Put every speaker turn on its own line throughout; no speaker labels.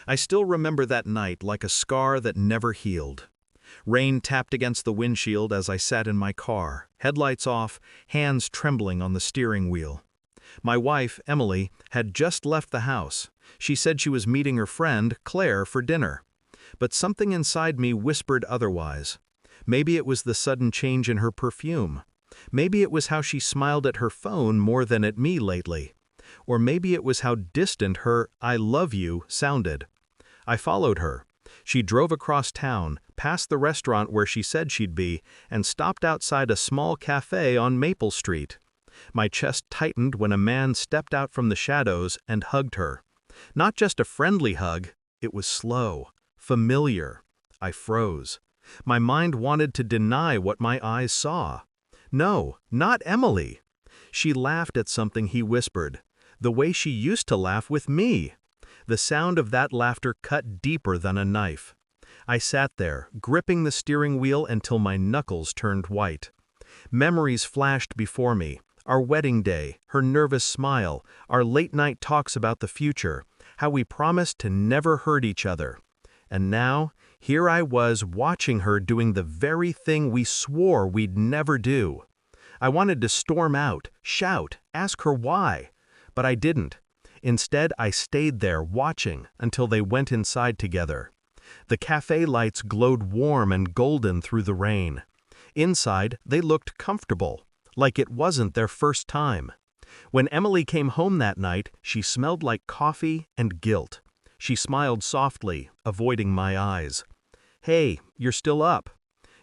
I still remember that night like a scar that never healed. Rain tapped against the windshield as I sat in my car, headlights off, hands trembling on the steering wheel. My wife, Emily, had just left the house. She said she was meeting her friend, Claire, for dinner. But something inside me whispered otherwise. Maybe it was the sudden change in her perfume. Maybe it was how she smiled at her phone more than at me lately. Or maybe it was how distant her "I love you" sounded. I followed her. She drove across town, past the restaurant where she said she'd be, and stopped outside a small cafe on Maple Street. My chest tightened when a man stepped out from the shadows and hugged her. Not just a friendly hug, it was slow, familiar. I froze. My mind wanted to deny what my eyes saw. No, not Emily. She laughed at something he whispered, the way she used to laugh with me. The sound of that laughter cut deeper than a knife. I sat there, gripping the steering wheel until my knuckles turned white. Memories flashed before me. Our wedding day, her nervous smile, our late-night talks about the future, how we promised to never hurt each other. And now, here I was watching her doing the very thing we swore we'd never do. I wanted to storm out, shout, ask her why. But I didn't. Instead, I stayed there watching until they went inside together. The cafe lights glowed warm and golden through the rain. Inside, they looked comfortable, like it wasn't their first time. When Emily came home that night, she smelled like coffee and guilt. She smiled softly, avoiding my eyes. "Hey, you're still up?"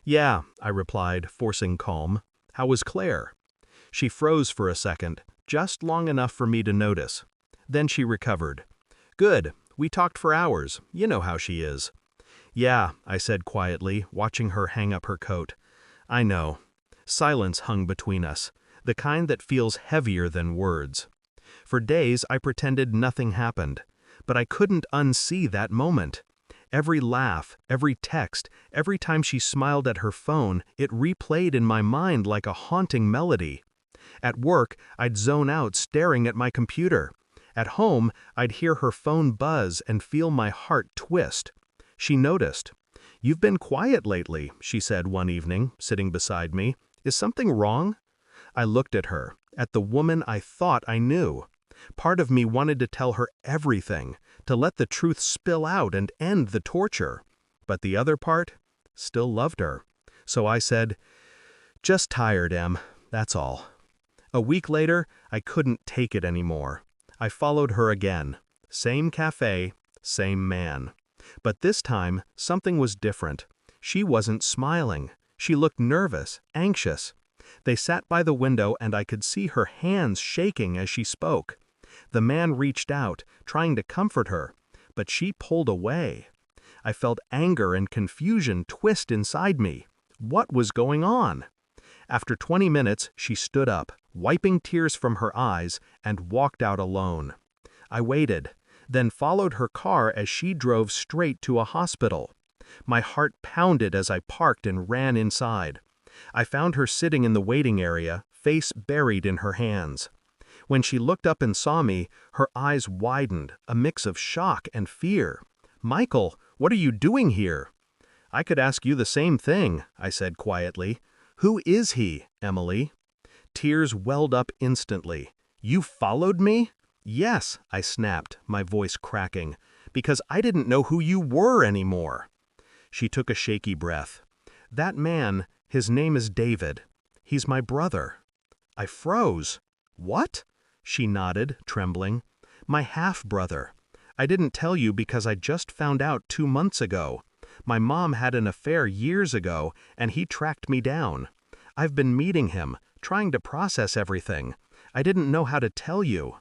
"Yeah," I replied, forcing calm. "How was Claire?" She froze for a second, just long enough for me to notice. Then she recovered. "Good. We talked for hours. You know how she is." "Yeah," I said quietly, watching her hang up her coat. "I know." Silence hung between us, the kind that feels heavier than words. For days I pretended nothing happened, but I couldn't unsee that moment. Every laugh, every text, every time she smiled at her phone, it replayed in my mind like a haunting melody. At work, I'd zone out staring at my computer. At home, I'd hear her phone buzz and feel my heart twist. She noticed. "You've been quiet lately," she said one evening, sitting beside me. "Is something wrong?" I looked at her, at the woman I thought I knew. Part of me wanted to tell her everything, to let the truth spill out and end the torture. But the other part still loved her. So I said, "Just tired, Em, that's all." A week later, I couldn't take it anymore. I followed her again. Same cafe, same man. But this time, something was different. She wasn't smiling. She looked nervous, anxious. They sat by the window and I could see her hands shaking as she spoke. The man reached out, trying to comfort her, but she pulled away. I felt anger and confusion twist inside me. What was going on? After 20 minutes, she stood up, wiping tears from her eyes, and walked out alone. I waited, then followed her car as she drove straight to a hospital. My heart pounded as I parked and ran inside. I found her sitting in the waiting area, face buried in her hands. When she looked up and saw me, her eyes widened, a mix of shock and fear. "Michael, what are you doing here?" "I could ask you the same thing," I said quietly. "Who is he, Emily?" Tears welled up instantly. "You followed me?" "Yes," I snapped, my voice cracking, "because I didn't know who you were anymore." She took a shaky breath. "That man, his name is David. He's my brother." I froze. "What?" She nodded, trembling. "My half-brother. I didn't tell you because I just found out 2 months ago. My mom had an affair years ago, and he tracked me down. I've been meeting him, trying to process everything. I didn't know how to tell you."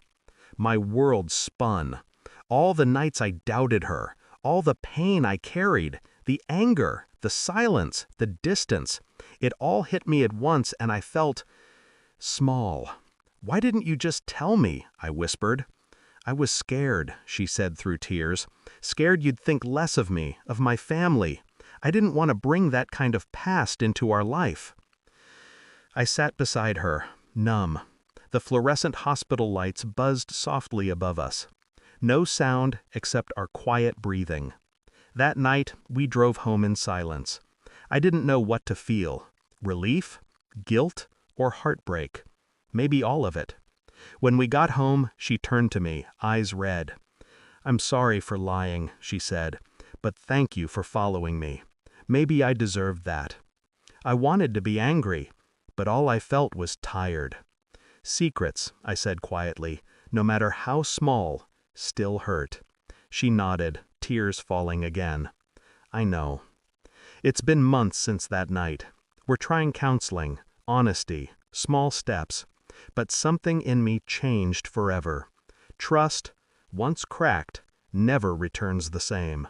My world spun. All the nights I doubted her, all the pain I carried, the anger, the silence, the distance, it all hit me at once and I felt small. "Why didn't you just tell me?" I whispered. "I was scared," she said through tears. "Scared you'd think less of me, of my family. I didn't want to bring that kind of past into our life." I sat beside her, numb. The fluorescent hospital lights buzzed softly above us. No sound except our quiet breathing. That night, we drove home in silence. I didn't know what to feel. Relief? Guilt? Or heartbreak? Maybe all of it. When we got home, she turned to me, eyes red. "I'm sorry for lying," she said, "but thank you for following me. Maybe I deserved that." I wanted to be angry, but all I felt was tired. "Secrets," I said quietly, "no matter how small, still hurt." She nodded, tears falling again. "I know." It's been months since that night. We're trying counseling, honesty, small steps, but something in me changed forever. Trust, once cracked, never returns the same.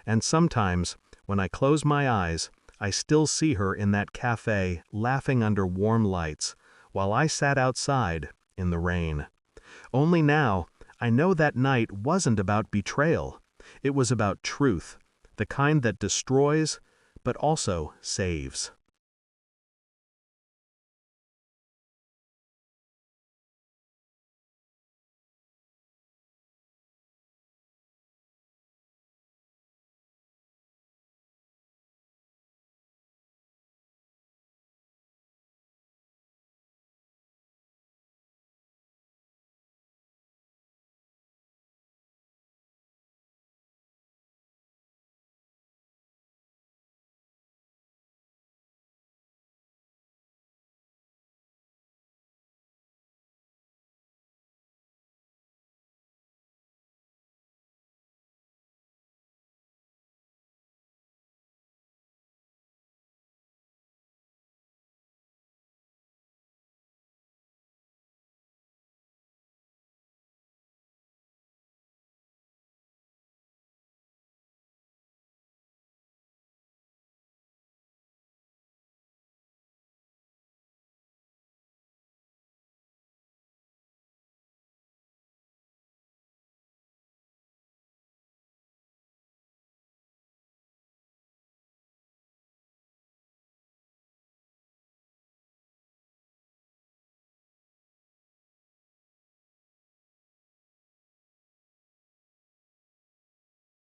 And sometimes, when I close my eyes, I still see her in that cafe laughing under warm lights, while I sat outside in the rain. Only now, I know that night wasn't about betrayal. It was about truth, the kind that destroys, but also saves.